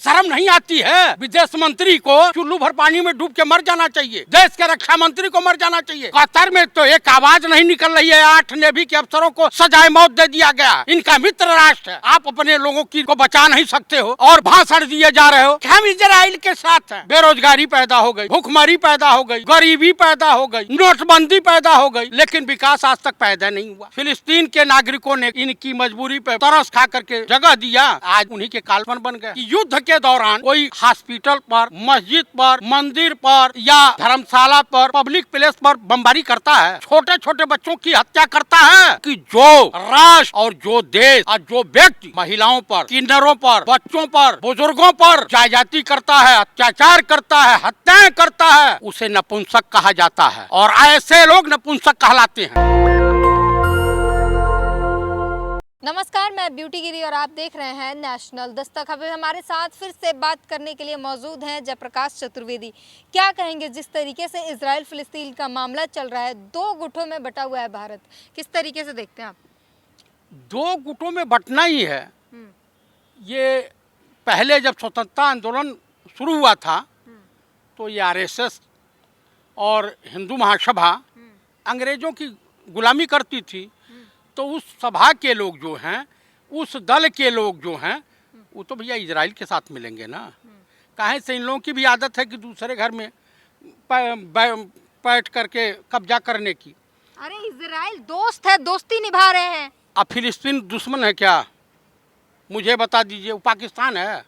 शर्म नहीं आती है? विदेश मंत्री को चुल्लू भर पानी में डूब के मर जाना चाहिए। देश के रक्षा मंत्री को मर जाना चाहिए। कतर में तो एक आवाज नहीं निकल रही है। 8 नेवी के अफसरों को सजाए मौत दे दिया गया। इनका मित्र राष्ट्र है। आप अपने लोगों की को बचा नहीं सकते हो और भाषण दिए जा रहे हो कि हम इजराइल के साथ हैं। बेरोजगारी पैदा हो गई, भूखमरी पैदा हो गई, गरीबी पैदा हो गई, नोटबंदी पैदा हो गई, लेकिन विकास आज तक पैदा नहीं हुआ। फिलिस्तीन के नागरिकों ने इनकी मजबूरी पर तरस खा करके जगह दिया। आज उन्हीं के काल्पन बन गए। युद्ध के दौरान कोई हॉस्पिटल पर, मस्जिद पर, मंदिर पर या धर्मशाला पर, पब्लिक प्लेस पर बमबारी करता है, छोटे छोटे बच्चों की हत्या करता है कि जो राष्ट्र और जो देश और जो व्यक्ति महिलाओं पर, किन्नरों पर, बच्चों पर, बुजुर्गों पर जाति करता है, अत्याचार करता है, हत्याएं करता है, उसे नपुंसक कहा जाता है और ऐसे लोग नपुंसक कहलाते हैं। नमस्कार, मैं ब्यूटी गिरी और आप देख रहे हैं नेशनल दस्तक। अब हमारे साथ फिर से बात करने के लिए मौजूद हैं जयप्रकाश चतुर्वेदी। क्या कहेंगे जिस तरीके से इजराइल फिलिस्तीन का मामला चल रहा है, 2 गुटों में बटा हुआ है भारत, किस तरीके से देखते हैं आप? 2 गुटों में बटना ही है। ये पहले जब स्वतंत्रता आंदोलन शुरू हुआ था तो ये आरएसएस और हिंदू महासभा अंग्रेजों की गुलामी करती थी, तो उस सभा के लोग जो हैं, उस दल के लोग जो हैं, वो तो भैया इजराइल के साथ मिलेंगे ना। काहे से इन लोगों की भी आदत है कि दूसरे घर में बैठ करके कब्जा करने की। अरे इजराइल दोस्त है, दोस्ती निभा रहे हैं। अब फिलिस्तीन दुश्मन है क्या? मुझे बता दीजिए। वो पाकिस्तान है,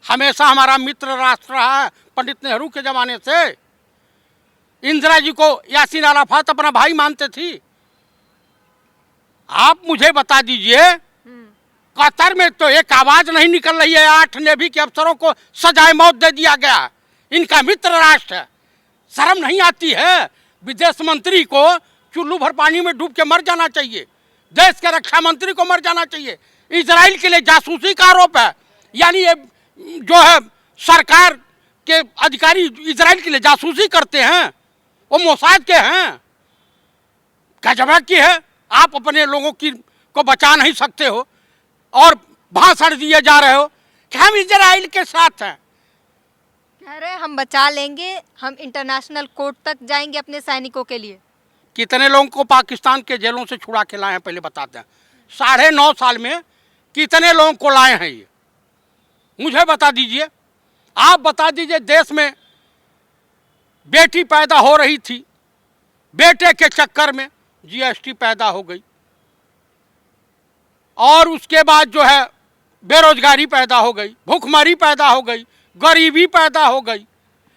हमेशा हमारा मित्र राष्ट्र रहा है पंडित नेहरू के ज़माने से। इंदिरा जी को यासीन अराफात अपना भाई मानते थी। आप मुझे बता दीजिए, कतर में तो एक आवाज नहीं निकल रही है। 8 नेवी के अफसरों को सजाए मौत दे दिया गया। इनका मित्र राष्ट्र है। शर्म नहीं आती है? विदेश मंत्री को चुल्लू भर पानी में डूब के मर जाना चाहिए। देश के रक्षा मंत्री को मर जाना चाहिए। इजराइल के लिए जासूसी का आरोप है, यानी ये जो है सरकार के अधिकारी इजराइल के लिए जासूसी करते हैं, वो मोसाद के हैं। गजब की है। आप अपने लोगों की को बचा नहीं सकते हो और भाषण दिए जा रहे हो कि हम इजराइल के साथ हैं। कह रहे हम बचा लेंगे, हम इंटरनेशनल कोर्ट तक जाएंगे अपने सैनिकों के लिए। कितने लोगों को पाकिस्तान के जेलों से छुड़ा के लाए हैं पहले बताते हैं। 9.5 साल में कितने लोगों को लाए हैं ये मुझे बता दीजिए। आप बता दीजिए। देश में बेटी पैदा हो रही थी, बेटे के चक्कर में जीएसटी पैदा हो गई और उसके बाद जो है बेरोजगारी पैदा हो गई, भूखमरी पैदा हो गई, गरीबी पैदा हो गई,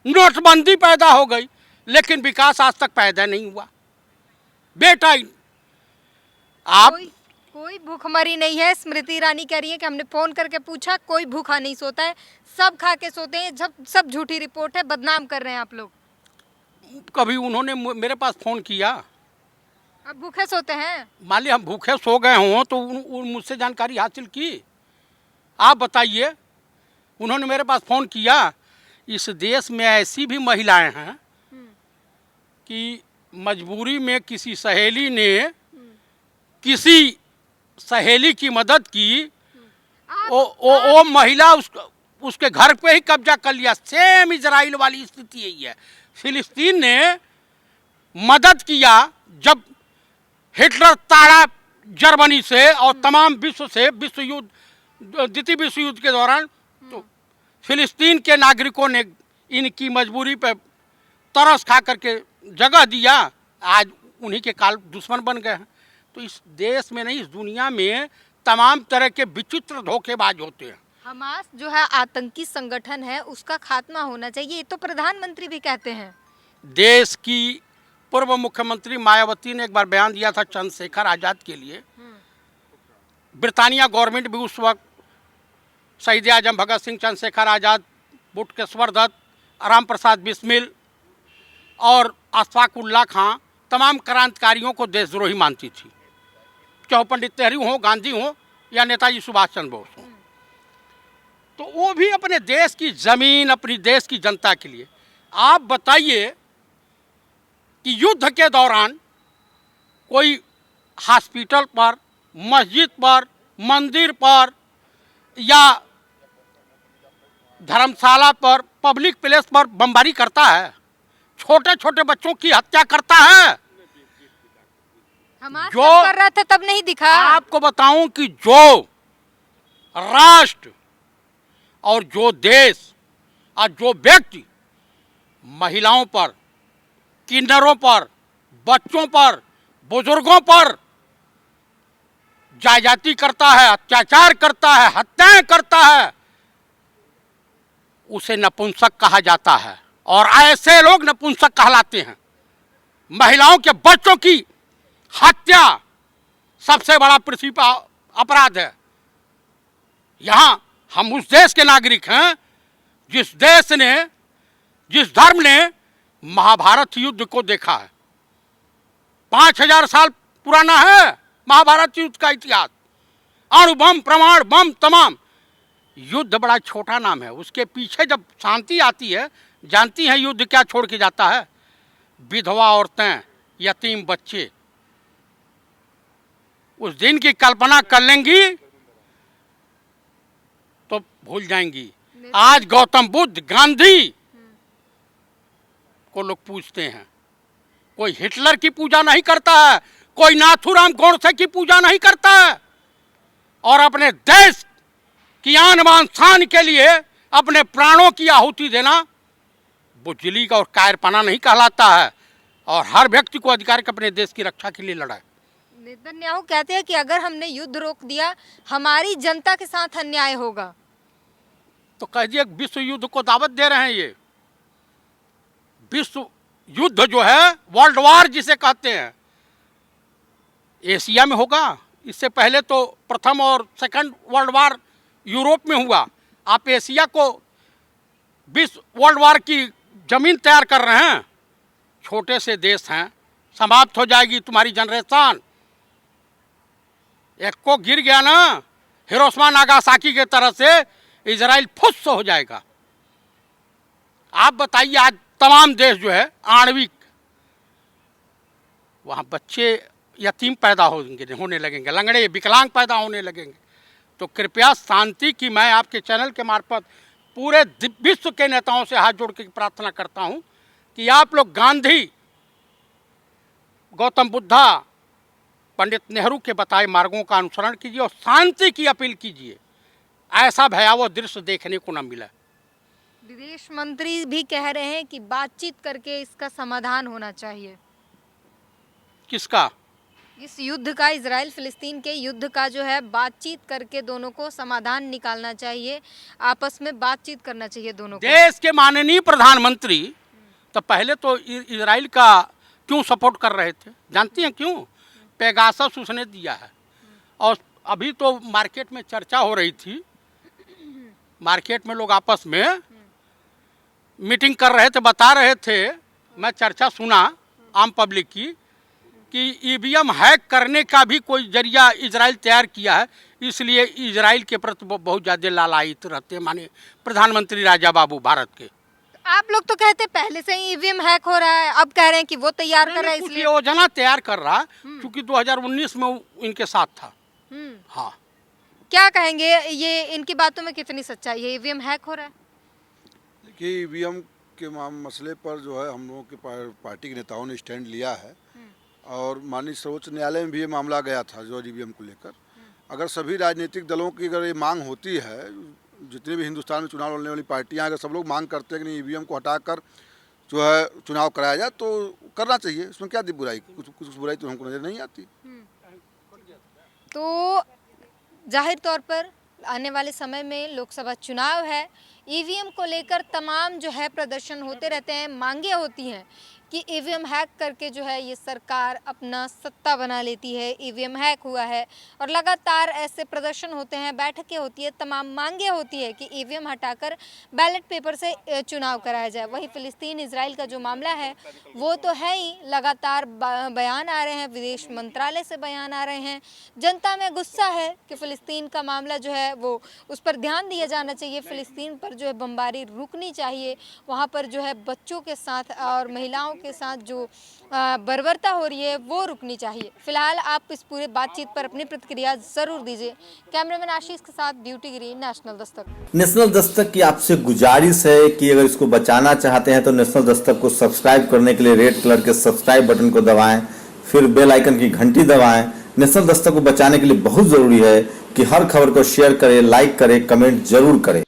नोटबंदी पैदा हो गई, लेकिन विकास आज तक पैदा नहीं हुआ। बेटा आप कोई भूखमरी नहीं है। स्मृति ईरानी कह रही है कि हमने फ़ोन करके पूछा, कोई भूखा नहीं सोता है, सब खा के सोते हैं। सब झूठी रिपोर्ट है, बदनाम कर रहे हैं आप लोग। कभी उन्होंने मेरे पास फ़ोन किया? अब भूखे सोते हैं? मान लीजिए हम भूखे सो गए हों तो मुझसे जानकारी हासिल की। आप बताइए, उन्होंने मेरे पास फ़ोन किया। इस देश में ऐसी भी महिलाएं हैं कि मजबूरी में किसी सहेली ने किसी सहेली की मदद की, वो महिला उसके घर पे ही कब्जा कर लिया। सेम इजराइल वाली स्थिति यही है। फिलिस्तीन ने मदद किया जब हिटलर ताड़ा जर्मनी से और तमाम विश्व से, द्वितीय विश्व युद्ध के दौरान, तो फिलिस्तीन के नागरिकों ने इनकी मजबूरी पर तरस खा करके जगह दिया। आज उन्हीं के काल दुश्मन बन गए हैं। तो इस देश में नहीं, इस दुनिया में तमाम तरह के विचित्र धोखेबाज होते हैं। हमास जो है आतंकी संगठन है, उसका खात्मा होना चाहिए, ये तो प्रधानमंत्री भी कहते हैं। देश की पूर्व मुख्यमंत्री मायावती ने एक बार बयान दिया था चंद्रशेखर आज़ाद के लिए। ब्रिटानिया गवर्नमेंट भी उस वक्त शहीद आजम भगत सिंह, चंद्रशेखर आज़ाद, बुटकेश्वर दत्त, राम प्रसाद बिस्मिल और अशफाक उल्लाह खां, तमाम क्रांतिकारियों को देशद्रोही मानती थी, चाहे पंडित नेहरू हो, गांधी हो या नेताजी सुभाष चंद्र बोस हो। तो वो भी अपने देश की ज़मीन, अपनी देश की जनता के लिए। आप बताइए कि युद्ध के दौरान कोई हॉस्पिटल पर, मस्जिद पर, मंदिर पर या धर्मशाला पर, पब्लिक प्लेस पर बमबारी करता है, छोटे छोटे बच्चों की हत्या करता है। हमास जो जब कर रहा था तब नहीं दिखा। आपको बताऊं कि जो राष्ट्र और जो देश और जो व्यक्ति महिलाओं पर, किन्नरों पर, बच्चों पर, बुजुर्गों पर जाति करता है, अत्याचार करता है, हत्याएं करता है, उसे नपुंसक कहा जाता है। और ऐसे लोग नपुंसक कहलाते हैं। महिलाओं के बच्चों की हत्या सबसे बड़ा पृथ्वी पर अपराध है। यहां हम उस देश के नागरिक हैं जिस देश ने, जिस धर्म ने महाभारत युद्ध को देखा है। 5000 साल पुराना है महाभारत युद्ध का इतिहास। अणु बम, प्रमाण बम, तमाम। युद्ध बड़ा छोटा नाम है, उसके पीछे जब शांति आती है, जानती हैं युद्ध क्या छोड़ के जाता है? विधवा औरतें, यतीम बच्चे। उस दिन की कल्पना कर लेंगी तो भूल जाएंगी। आज गौतम बुद्ध, गांधी को लोग पूजते हैं। कोई हिटलर की पूजा नहीं करता है, कोई नाथूराम गोडसे की पूजा नहीं करता है। और अपने देश की आन बान शान के लिए अपने प्राणों की आहुति देना बुजदिली का और कायरपना नहीं कहलाता है। और हर व्यक्ति को अधिकार है कि अपने देश की रक्षा के लिए लड़ाए। नेतन्याहू कहते हैं कि अगर हमने युद्ध रोक दिया, हमारी जनता के साथ अन्याय होगा। तो कह दिए विश्व युद्ध को दावत दे रहे हैं। ये विश्व युद्ध जो है, वर्ल्ड वार जिसे कहते हैं, एशिया में होगा। इससे पहले तो प्रथम और सेकंड वर्ल्ड वार यूरोप में हुआ। आप एशिया को विश्व वर्ल्ड वार की जमीन तैयार कर रहे हैं। छोटे से देश हैं, समाप्त हो जाएगी तुम्हारी जनरेशन। एक को गिर गया ना हिरोशिमा नागासाकी के तरह से, इजराइल फुस हो जाएगा। आप बताइए, आज तमाम देश जो है आणविक, वहाँ बच्चे यतीम पैदा होने लगेंगे, लंगड़े विकलांग पैदा होने लगेंगे। तो कृपया शांति की मैं आपके चैनल के मार्फत पूरे विश्व के नेताओं से हाथ जोड़ के प्रार्थना करता हूँ कि आप लोग गांधी, गौतम बुद्धा, पंडित नेहरू के बताए मार्गों का अनुसरण कीजिए और शांति की अपील कीजिए। ऐसा भयावह दृश्य देखने को न मिला। विदेश मंत्री भी कह रहे हैं कि बातचीत करके इसका समाधान होना चाहिए। किसका? इस युद्ध का, इजराइल फिलिस्तीन के युद्ध का जो है, बातचीत करके दोनों को समाधान निकालना चाहिए, आपस में बातचीत करना चाहिए दोनों को। देश के माननीय प्रधानमंत्री तो पहले तो इजराइल का क्यों सपोर्ट कर रहे थे? जानती हैं क्यों? पेगासस उसने दिया है। और अभी तो मार्केट में चर्चा हो रही थी, मार्केट में लोग आपस में मीटिंग कर रहे थे, बता रहे थे, मैं चर्चा सुना आम पब्लिक की, कि ईवीएम हैक करने का भी कोई जरिया इजराइल तैयार किया है। इसलिए इजराइल के प्रति बहुत ज़्यादा लालायित रहते हैं माननीय प्रधानमंत्री राजा बाबू भारत के। आप लोग तो कहते पहले से ही ईवीएम हैक हो रहा है, अब कह रहे हैं कि वो तैयार कर रहा है, इसलिए योजना तैयार कर रहा है, क्योंकि 2019 में इनके साथ था। हाँ, क्या कहेंगे, ये इनकी बातों में कितनी सच्चाई है? ईवीएम हैक हो रहा है? देखिए, ईवीएम के मसले पर जो है हम लोगों के पार्टी के नेताओं ने स्टैंड लिया है और माननीय सर्वोच्च न्यायालय में भी ये मामला गया था जो ईवीएम को लेकर। अगर सभी राजनीतिक दलों की अगर ये मांग होती है, जितने भी हिंदुस्तान में चुनाव लड़ने वाली पार्टियां, अगर सब लोग मांग करते हैं कि नहीं ईवीएम को हटाकर जो है चुनाव कराया जाए, तो करना चाहिए। इसमें क्या बुराई? कुछ बुराई तो हमको नजर नहीं आती। तो जाहिर तौर पर आने वाले समय में लोकसभा चुनाव है, ईवीएम को लेकर तमाम जो है प्रदर्शन होते रहते हैं, मांगे होती हैं कि ईवीएम हैक करके जो है ये सरकार अपना सत्ता बना लेती है, ईवीएम हैक हुआ है, और लगातार ऐसे प्रदर्शन होते हैं, बैठकें होती है, तमाम मांगे होती है कि ईवीएम हटाकर बैलेट पेपर से चुनाव कराया जाए। वहीं फिलिस्तीन इजराइल का जो मामला है वो तो है ही, लगातार बयान आ रहे हैं, विदेश मंत्रालय से बयान आ रहे हैं, जनता में गुस्सा है कि फ़िलिस्तीन का मामला जो है वो उस पर ध्यान दिया जाना चाहिए, फ़िलिस्तीन पर जो है बमबारी रुकनी चाहिए, वहाँ पर जो है बच्चों के साथ और महिलाओं के साथ जो बर्बरता हो रही है वो रुकनी चाहिए। फिलहाल आप इस पूरे बातचीत पर अपनी प्रतिक्रिया जरूर दीजिए। कैमरामैन आशीष के साथ ब्यूटी गिरी, नेशनल दस्तक। नेशनल दस्तक की आपसे गुजारिश है कि अगर इसको बचाना चाहते हैं तो नेशनल दस्तक को सब्सक्राइब करने के लिए रेड कलर के सब्सक्राइब बटन को दबाएं, फिर बेल आइकन की घंटी दबाएं। नेशनल दस्तक को बचाने के लिए बहुत जरूरी है कि हर खबर को शेयर करें, लाइक करें, कमेंट जरूर करें।